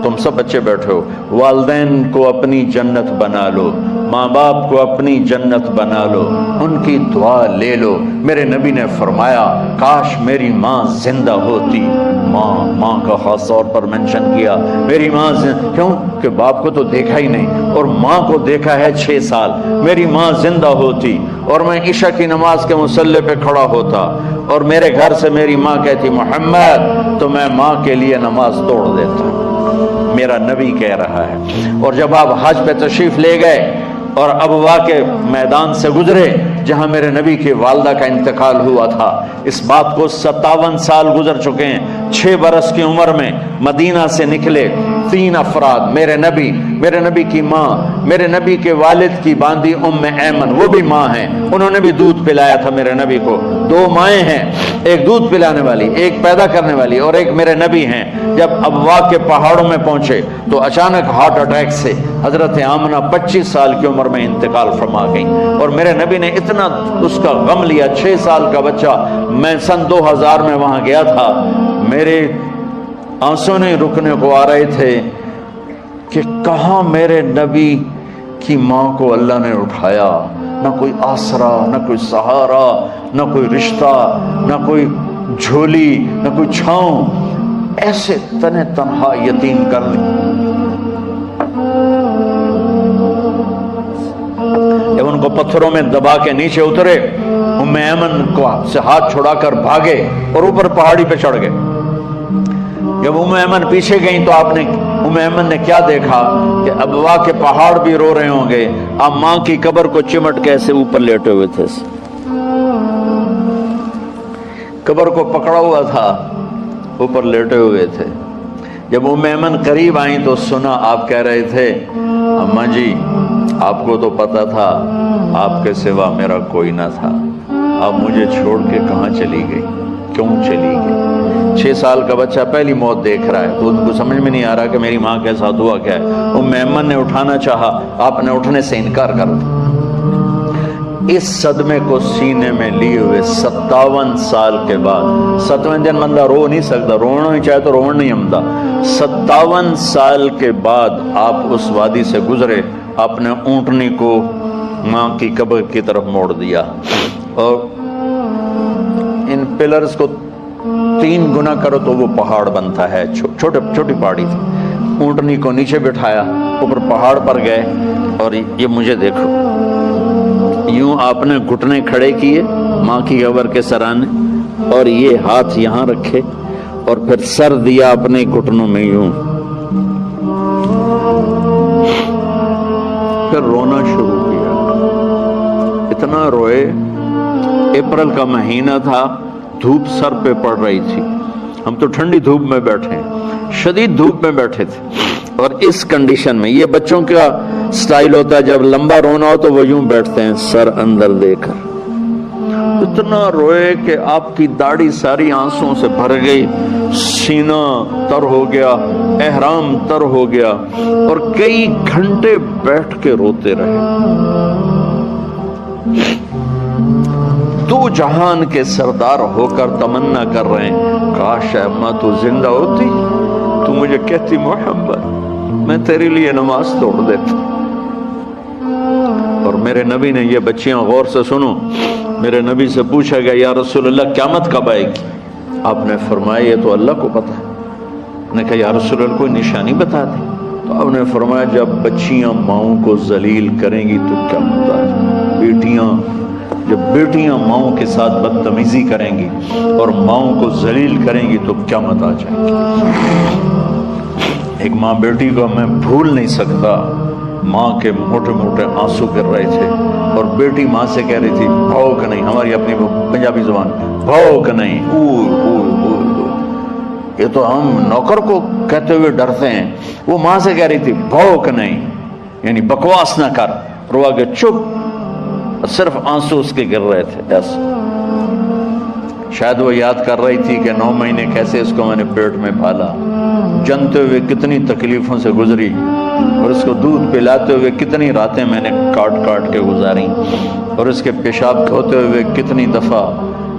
تم سب بچے بیٹھے ہو، والدین کو اپنی جنت بنا لو، ماں باپ کو اپنی جنت بنا لو، ان کی دعا لے لو۔ میرے نبی نے فرمایا کاش میری ماں زندہ ہوتی۔ ماں کا خاص طور پر منشن کیا، میری ماں کیوں کہ باپ کو تو دیکھا ہی نہیں اور ماں کو دیکھا ہے 6 سال۔ میری ماں زندہ ہوتی اور میں عشاء کی نماز کے مصلی پہ کھڑا ہوتا اور میرے گھر سے میری ماں کہتی محمد، تو میں ماں کے لیے نماز توڑ دیتا۔ میرا نبی کہہ رہا ہے۔ اور جب آپ حج پہ تشریف لے گئے اور ابوا کے میدان سے گزرے جہاں میرے نبی کی والدہ کا انتقال ہوا تھا، اس بات کو 57 سال گزر چکے ہیں۔ 6 برس کی عمر میں مدینہ سے نکلے 3 افراد، میرے نبی کی ماں، میرے نبی کے والد کی باندی ام ایمن، وہ بھی ماں ہیں، انہوں نے بھی دودھ پلایا تھا میرے نبی کو۔ 2 مائیں ہیں، ایک دودھ پلانے والی، ایک پیدا کرنے والی، اور ایک میرے نبی ہیں۔ جب ابوا کے پہاڑوں میں پہنچے تو اچانک ہارٹ اٹیک سے حضرت آمنہ 25 سال کی عمر میں انتقال فرما گئی، اور میرے نبی نے اتنا اس کا غم لیا۔ 6 سال کا بچہ، میں سن 2000 میں وہاں گیا تھا، میرے آنسوں نہیں رکنے کو آ رہے تھے کہ کہاں میرے نبی کی ماں کو اللہ نے اٹھایا، نہ کوئی آسرا، نہ کوئی سہارا، نہ کوئی رشتہ، نہ کوئی جھولی، نہ کوئی چھاؤں، ایسے تنہا یتیم کر لی۔ جب ان کو پتھروں میں دبا کے نیچے اترے، ام ایمن کو سے ہاتھ چھڑا کر بھاگے اور اوپر پہاڑی پہ چڑھ گئے۔ جب ام ایمن پیچھے گئیں تو ام ایمن نے کیا دیکھا کہ ابوا کے پہاڑ بھی رو رہے ہوں گے، آپ ماں کی قبر کو چمٹ کے ایسے اوپر لیٹے ہوئے تھے، قبر کو پکڑا ہوا تھا، اوپر لیٹے ہوئے تھے۔ جب ام ایمن قریب آئیں تو سنا آپ کہہ رہے تھے اماں جی آپ کو تو پتا تھا آپ کے سوا میرا کوئی نہ تھا، آپ مجھے چھوڑ کے کہاں چلی گئی، کیوں چلی گئی؟ 6 سال کا بچہ پہلی موت دیکھ رہا ہے تو ان کو سمجھ میں نہیں آ رہا کہ میری ماں کے ساتھ ہوا کیا ہے۔ ام ایمن نے اٹھانا چاہا، آپ نے اٹھنے سے انکار کر دیا۔ اس صدمے کو سینے میں لیے ہوئے 57 سال کے بعد، 7ویں دن بندہ رو نہیں سکتا، رونا ہی چاہے تو رونا نہیں آمدا، 57 سال کے بعد آپ اس وادی سے گزرے، آپ نے اونٹنی کو ماں کی قبر کی طرف موڑ دیا، اور ان پلرز کو 3 گنا کرو تو وہ پہاڑ بنتا ہے، چھوٹی پہاڑی تھی۔ اونٹنی کو نیچے بٹھایا، اوپر پہاڑ پر گئے، اور یہ مجھے دیکھو، یوں آپ نے گھٹنے کھڑے کیے ماں کی قبر کے سرانے، اور یہ ہاتھ یہاں رکھے، اور پھر سر دیا اپنے گھٹنوں میں یوں، پھر رونا شروع کیا۔ اتنا روئے، اپریل کا مہینہ تھا، دھوپ سر پہ پڑ رہی تھی، ہم تو ٹھنڈی دھوپ میں بیٹھے، شدید دھوپ میں بیٹھے تھے، اور اس کنڈیشن میں یہ بچوں کا سٹائل ہوتا ہے، جب لمبا رونا ہو تو وہ یوں بیٹھتے ہیں سر اندر دے کر۔ اتنا روئے کہ آپ کی داڑھی ساری آنسوں سے بھر گئی، سینہ تر ہو گیا، احرام تر ہو گیا، اور کئی گھنٹے بیٹھ کے روتے رہے۔ 2 جہان کے سردار ہو کر تمنا کر رہے ہیں کاش اماں تو زندہ ہوتی، تو مجھے کہتی محمد میں تیرے لیے نماز توڑ دیتا۔ اور میرے نبی نے، یہ بچیاں غور سے سنو، میرے نبی سے پوچھا گیا یا رسول اللہ قیامت کب آئے گی؟ آپ نے فرمایا یہ تو اللہ کو پتا ہے۔ نے کہا یا رسول اللہ کوئی نشانی بتا دیں؟ تو آپ نے فرمایا جب بچیاں ماؤں کو ذلیل کریں گی تو قیامت آ جائے گی۔ جب بیٹیاں ماؤں کے ساتھ بدتمیزی کریں گی اور ماؤں کو ذلیل کریں گی تو قیامت آ جائے گی۔ ایک ماں بیٹی کو میں بھول نہیں سکتا، ماں کے موٹے موٹے آنسو گر رہے تھے، اور بیٹی ماں سے کہہ رہی تھی بھوک نہیں، ہماری اپنی پنجابی زبان بھوک نہیں، یہ تو ہم نوکر کو کہتے ہوئے ڈرتے ہیں، وہ ماں سے کہہ رہی تھی بھوک نہیں، یعنی بکواس نہ کر، روا کے چپ، صرف آنسو اس کے گر رہے تھے ایسا۔ شاید وہ یاد کر رہی تھی کہ 9 مہینے کیسے اس کو میں نے پیٹ میں پالا، جنتے ہوئے کتنی تکلیفوں سے گزری، اور اس کو دودھ پلاتے ہوئے کتنی راتیں میں نے کاٹ کاٹ کے گزاری، اور اس کے پیشاب دھوتے ہوئے کتنی دفعہ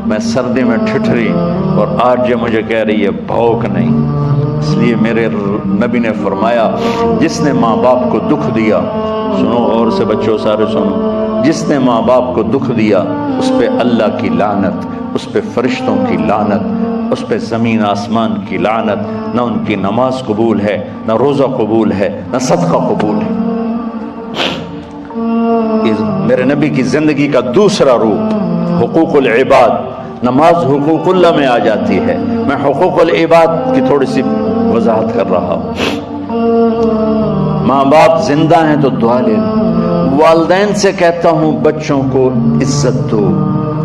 میں سردی میں ٹھٹھری، اور آج یہ مجھے کہہ رہی ہے بھوک نہیں۔ اس لیے میرے نبی نے فرمایا جس نے ماں باپ کو دکھ دیا، سنو اور سے بچوں سارے سنو، جس نے ماں باپ کو دکھ دیا اس پہ اللہ کی لعنت، اس پہ فرشتوں کی لعنت، اس پہ زمین آسمان کی لعنت، نہ ان کی نماز قبول ہے، نہ روزہ قبول ہے، نہ صدقہ قبول ہے۔ میرے نبی کی زندگی کا دوسرا روپ حقوق العباد، نماز حقوق اللہ میں آ جاتی ہے، میں حقوق العباد کی تھوڑی سی وضاحت کر رہا ہوں۔ ماں باپ زندہ ہیں تو دعا لے لو۔ والدین سے کہتا ہوں بچوں کو عزت دو،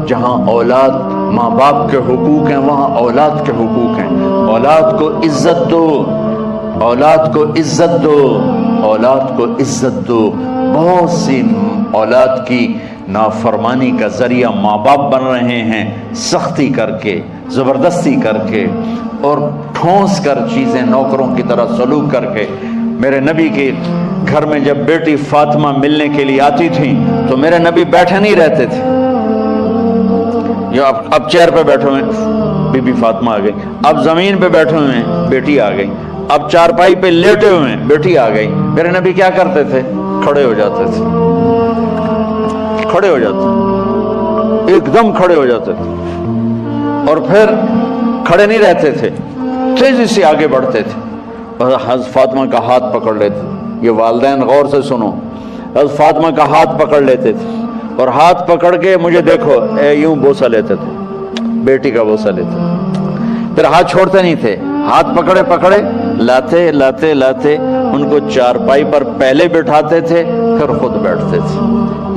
جہاں اولاد ماں باپ کے حقوق ہیں وہاں اولاد کے حقوق ہیں، اولاد کو عزت دو، اولاد کو عزت دو، اولاد کو عزت دو۔ بہت سی اولاد کی نافرمانی کا ذریعہ ماں باپ بن رہے ہیں، سختی کر کے، زبردستی کر کے اور ٹھونس کر چیزیں نوکروں کی طرح سلوک کر کے۔ میرے نبی کے گھر میں جب بیٹی فاطمہ ملنے کے لیے آتی تھی تو میرے نبی بیٹھے نہیں رہتے تھے، اب چیئر پہ بیٹھے ہوئے بی بی فاطمہ آ گئی، اب زمین پہ بیٹھے ہوئے ہیں بیٹی آ گئی، اب چارپائی پہ لیٹے ہوئے ہیں بیٹی آ گئی۔ میرے نبی کیا کرتے تھے؟ کھڑے ہو جاتے تھے، کھڑے ہو جاتے، ایک دم کھڑے ہو جاتے تھے، اور پھر کھڑے نہیں رہتے تھے، تیزی سے آگے بڑھتے تھے، حضرت فاطمہ کا ہاتھ پکڑ لیتے تھے۔ یہ والدین غور سے سنو، حضرت فاطمہ کا ہاتھ پکڑ لیتے تھے اور ہاتھ پکڑ کے مجھے دیکھو یوں بوسہ لیتے تھے، بیٹی کا بوسہ لیتے تھے، پھر ہاتھ چھوڑتے نہیں تھے، ہاتھ پکڑے پکڑے لاتے لاتے لاتے ان کو چارپائی پر پہلے بٹھاتے تھے پھر خود بیٹھتے تھے۔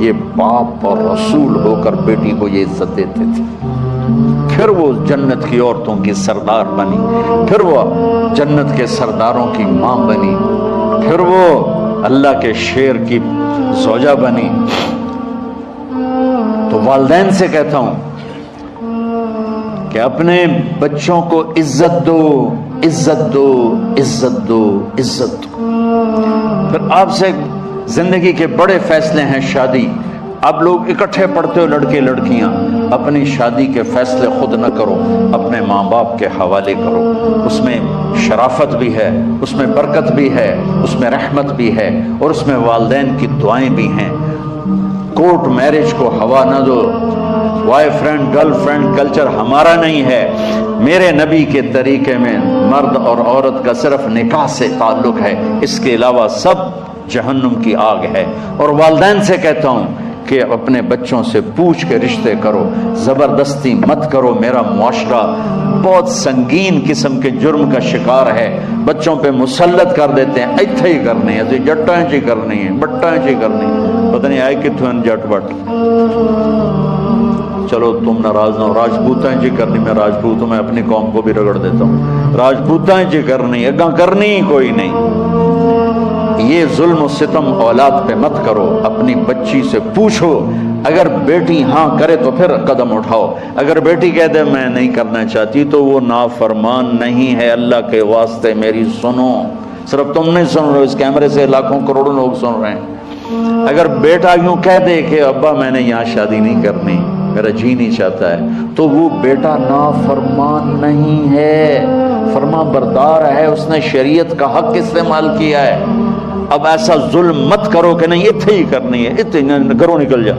یہ باپ اور رسول ہو کر بیٹی کو یہ عزت دیتے تھے۔ پھر وہ جنت کی عورتوں کی سردار بنی، پھر وہ جنت کے سرداروں کی ماں بنی، پھر وہ اللہ کے شیر کی زوجہ بنی۔ تو والدین سے کہتا ہوں کہ اپنے بچوں کو عزت دو، عزت دو، عزت دو، عزت دو۔ پھر آپ سے زندگی کے بڑے فیصلے ہیں شادی۔ اب لوگ اکٹھے پڑھتے ہو لڑکے لڑکیاں، اپنی شادی کے فیصلے خود نہ کرو، اپنے ماں باپ کے حوالے کرو۔ اس میں شرافت بھی ہے، اس میں برکت بھی ہے، اس میں رحمت بھی ہے، اور اس میں والدین کی دعائیں بھی ہیں۔ کورٹ میرج کو ہوا نہ دو، boyfriend girlfriend culture ہمارا نہیں ہے۔ میرے نبی کے طریقے میں مرد اور عورت کا صرف نکاح سے تعلق ہے، اس کے علاوہ سب جہنم کی آگ ہے۔ اور والدین سے کہتا ہوں کہ اپنے بچوں سے پوچھ کے رشتے کرو، زبردستی مت کرو۔ میرا معاشرہ بہت سنگین قسم کے جرم کا شکار ہے، بچوں پہ مسلط کر دیتے ہیں، ایتھے ہی کرنی ہے، جٹائیں چی کرنی ہے، بٹائیں چی کرنی ہے، پتہ نہیں آئے کتوں جٹ بٹ۔ چلو تم ناراض نہ ہو، راجپوتائیں جی کرنی، میں راجپوت ہوں، میں اپنی قوم کو بھی رگڑ دیتا ہوں، راجپوتائیں جی کرنی، اگاں کرنی ہی کوئی نہیں۔ یہ ظلم و ستم اولاد پہ مت کرو، اپنی بچی سے پوچھو، اگر بیٹی ہاں کرے تو پھر قدم اٹھاؤ، اگر بیٹی کہہ دے میں نہیں کرنا چاہتی تو وہ نافرمان نہیں ہے۔ اللہ کے واسطے میری سنو، صرف تم نہیں سن رہے، اس کیمرے سے لاکھوں کروڑوں لوگ سن رہے ہیں۔ اگر بیٹا یوں کہہ دے کہ ابا میں نے یہاں شادی نہیں کرنی، میرا جی نہیں چاہتا ہے، تو وہ بیٹا نافرمان نہیں ہے، فرما بردار ہے، اس نے شریعت کا حق استعمال کیا ہے۔ اب ایسا ظلم مت کرو کہ نہیں اتھے ہی کرنی ہے، اتھے گھروں نکل جا۔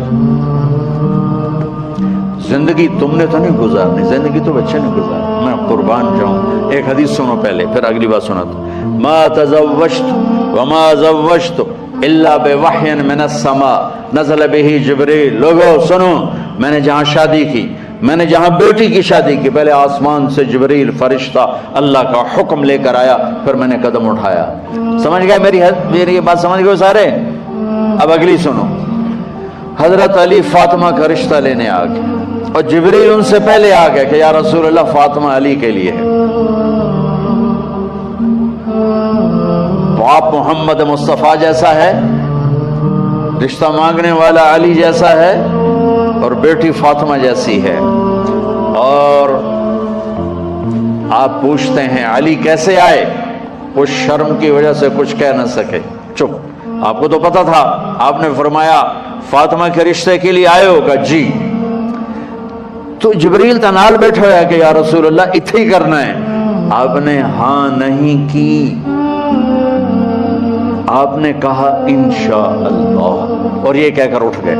زندگی تم نے تو نہیں گزارنی، زندگی تو بچے نے گزارنی۔ میں قربان جاؤں، ایک حدیث سنو پہلے پھر اگلی بات سناتا ہوں۔ ما تزوجت وما زوجت الا بوحی من السماء نزل به جبریل۔ لوگو سنو، میں نے جہاں شادی کی، میں نے جہاں بیٹی کی شادی کی، پہلے آسمان سے جبریل فرشتہ اللہ کا حکم لے کر آیا، پھر میں نے قدم اٹھایا۔ سمجھ گئے میری یہ بات سمجھ گئے سارے؟ اب اگلی سنو۔ حضرت علی فاطمہ کا رشتہ لینے آ گئے اور جبریل ان سے پہلے آ گئے کہ یا رسول اللہ فاطمہ علی کے لیے ہے۔ باپ محمد مصطفیٰ جیسا ہے، رشتہ مانگنے والا علی جیسا ہے، اور بیٹی فاطمہ جیسی ہے۔ اور آپ پوچھتے ہیں علی کیسے آئے؟ وہ شرم کی وجہ سے کچھ کہہ نہ سکے، چپ۔ آپ کو تو پتا تھا، آپ نے فرمایا فاطمہ کے رشتے کے لیے آئے ہوگا؟ جی۔ تو جبریل تنال بیٹھا ہے کہ یا رسول اللہ اتھے ہی کرنا ہے۔ آپ نے ہاں نہیں کی، آپ نے کہا انشاءاللہ، اور یہ کہہ کر اٹھ گئے۔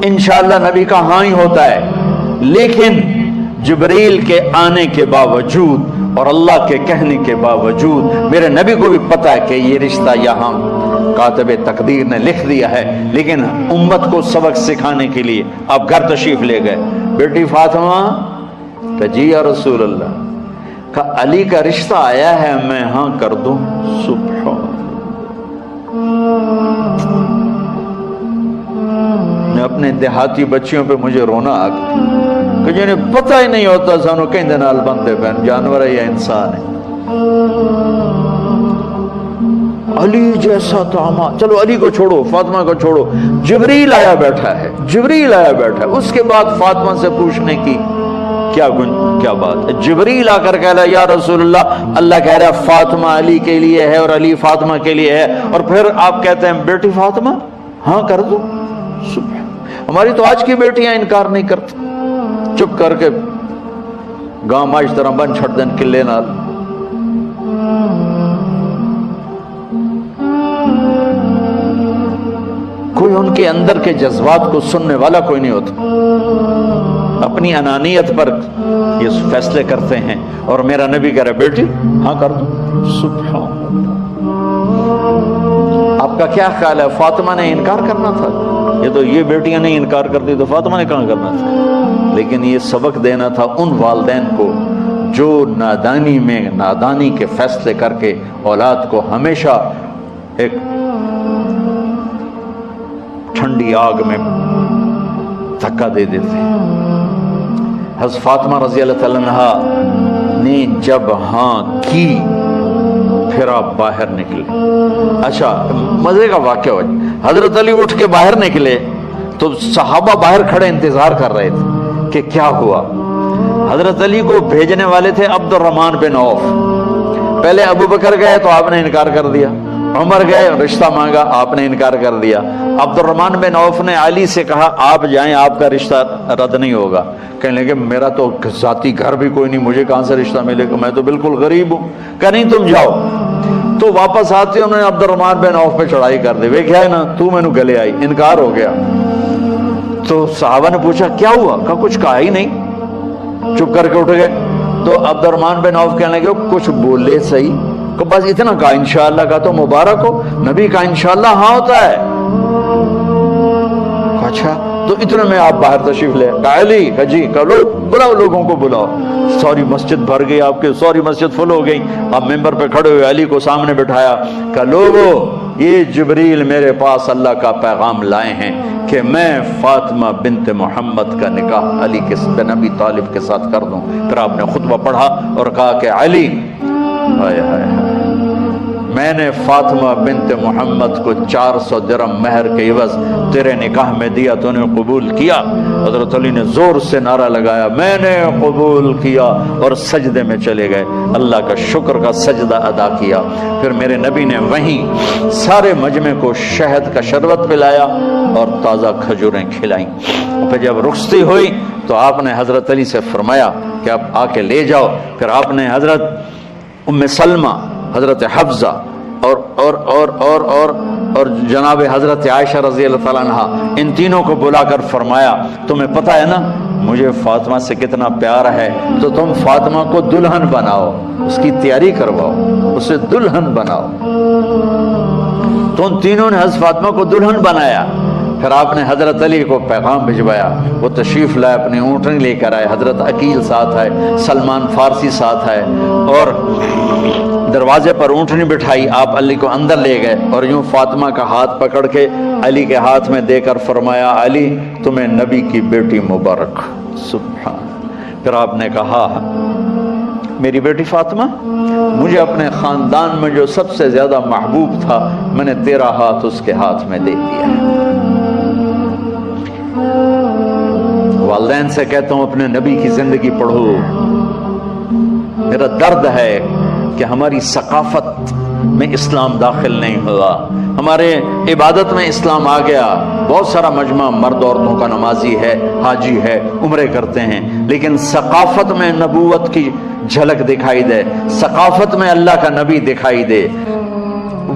انشاءاللہ نبی کا ہاں ہی ہوتا ہے، لیکن جبریل کے آنے کے باوجود اور اللہ کے کہنے کے باوجود میرے نبی کو بھی پتا ہے کہ یہ رشتہ یہاں کاتب تقدیر نے لکھ دیا ہے، لیکن امت کو سبق سکھانے کے لیے آپ گھر تشریف لے گئے۔ بیٹی فاطمہ کہ جی یا رسول اللہ، کہ علی کا رشتہ آیا ہے، میں ہاں کر دوں؟ سبحان اللہ، اپنے دیہاتی بچیوں پہ مجھے رونا آ گیا کہ جنہیں پتہ ہی نہیں ہوتا سانو کہیں دے نال بندے پہن جانور ہے یا انسان ہے۔ علی جیسا داماد، چلو علی کو چھوڑو، فاطمہ کو چھوڑو، جبریل آیا بیٹھا ہے، جبریل آیا بیٹھا ہے۔ اس کے بعد فاطمہ سے پوچھنے کی کیا بات ہے؟ جبریل آ کر کہہ رہا یا رسول اللہ، اللہ کہہ رہا ہے فاطمہ علی کے لیے ہے اور علی فاطمہ کے لیے ہے، اور پھر آپ کہتے ہیں بیٹی فاطمہ ہاں کر دو۔ ہماری تو آج کی بیٹیاں انکار نہیں کرتی، چپ کر کے گاں ماج طرح بن چھڑ دین کلے نال۔ کوئی ان کے اندر کے جذبات کو سننے والا کوئی نہیں ہوتا، اپنی انانیت پر یہ فیصلے کرتے ہیں، اور میرا نبی کہہ رہا بیٹی ہاں کر دو۔ سبحان اللہ، آپ کا کیا خیال ہے فاطمہ نے انکار کرنا تھا؟ یہ تو یہ بیٹیاں نہیں انکار کرتی تو فاطمہ نے کہاں کرنا تھا؟ لیکن یہ سبق دینا تھا ان والدین کو جو نادانی میں نادانی کے فیصلے کر کے اولاد کو ہمیشہ ایک ٹھنڈی آگ میں دھکا دے دیتے ہیں۔ حضرت فاطمہ رضی اللہ تعالیٰ عنہ نے جب ہاں کی پھر آپ باہر نکلے۔ اچھا مزے کا واقعہ ہو، حضرت علی اٹھ کے باہر نکلے تو صحابہ باہر کھڑے انتظار کر رہے تھے کہ کیا ہوا۔ حضرت علی کو بھیجنے والے تھے عبد الرحمن بن عوف، پہلے ابو بکر گئے تو آپ نے انکار کر دیا، عمر گئے رشتہ مانگا، آپ نے انکار کر دیا۔ عبد الرحمن بن عوف نے علی سے کہا آپ جائیں، آپ کا رشتہ رد نہیں ہوگا۔ کہنے لگے میرا تو ذاتی گھر بھی کوئی نہیں، مجھے کہاں سے رشتہ ملے گا، میں تو بالکل غریب ہوں۔ کہ نہیں تم جاؤ۔ تو واپس آتے انہوں نے عبد الرحمن بن عوف پہ چڑھائی کر دی، وہ کیا ہے نا تو میں نے گلے آئی، انکار ہو گیا۔ تو صحابہ نے پوچھا کیا ہوا؟ کہا کچھ کہا ہی نہیں، چپ کر کے اٹھ گئے۔ تو عبد الرحمن بن عوف کہنے لگے کچھ بولے صحیح، کہ بس اتنا کہا انشاءاللہ کا تو مبارک ہو، نبی کا انشاءاللہ ہاں ہوتا ہے۔ اچھا تو اتنے میں آپ باہر تشریف لے، کہا علی کہ جی کہ بلاؤ، لوگوں کو بلاؤ۔ سوری مسجد بھر گئی آپ کے، سوری مسجد فل ہو گئی۔ آپ ممبر پہ کھڑے ہوئے علی کو سامنے بٹھایا کہ لوگو یہ جبریل میرے پاس اللہ کا پیغام لائے ہیں کہ میں فاطمہ بنت محمد کا نکاح علی کے بن ابی طالب کے ساتھ کر دوں۔ پھر آپ نے خطبہ پڑھا اور کہا کہ علی میں نے فاطمہ بنت محمد کو 400 درہم مہر کے عوض تیرے نکاح میں دیا، تو نے قبول کیا؟ حضرت علی نے زور سے نعرہ لگایا میں نے قبول کیا، اور سجدے میں چلے گئے، اللہ کا شکر کا سجدہ ادا کیا۔ پھر میرے نبی نے وہیں سارے مجمع کو شہد کا شربت پلایا اور تازہ کھجوریں کھلائیں۔ پھر جب رخصتی ہوئی تو آپ نے حضرت علی سے فرمایا کہ اب آ کے لے جاؤ۔ پھر آپ نے حضرت ام سلمہ، حضرت حفصہ اور جناب حضرت عائشہ رضی اللہ تعالیٰ عنہ، ان تینوں کو بلا کر فرمایا تمہیں پتہ ہے نا مجھے فاطمہ سے کتنا پیار ہے، تو تم فاطمہ کو دلہن بناؤ، اس کی تیاری کرواؤ، اسے دلہن بناؤ۔ تو ان تینوں نے حضرت فاطمہ کو دلہن بنایا۔ پھر آپ نے حضرت علی کو پیغام بھجوایا، وہ تشریف لائے، اپنی اونٹنی لے کر آئے، حضرت عقیل ساتھ ہے، سلمان فارسی ساتھ ہے، اور دروازے پر اونٹنی بٹھائی، آپ علی کو اندر لے گئے اور یوں فاطمہ کا ہاتھ پکڑ کے علی کے ہاتھ میں دے کر فرمایا علی تمہیں نبی کی بیٹی مبارک۔ سبحان۔ پھر آپ نے کہا میری بیٹی فاطمہ مجھے اپنے خاندان میں جو سب سے زیادہ محبوب تھا میں نے تیرا ہاتھ اس کے ہاتھ میں دے دیا ہے۔ والدین سے کہتا ہوں اپنے نبی کی زندگی پڑھو۔ میرا درد ہے کہ ہماری ثقافت میں اسلام داخل نہیں ہوا، ہمارے عبادت میں اسلام آ گیا، بہت سارا مجمع مرد عورتوں کا نمازی ہے، حاجی ہے، عمرے کرتے ہیں، لیکن ثقافت میں نبوت کی جھلک دکھائی دے، ثقافت میں اللہ کا نبی دکھائی دے۔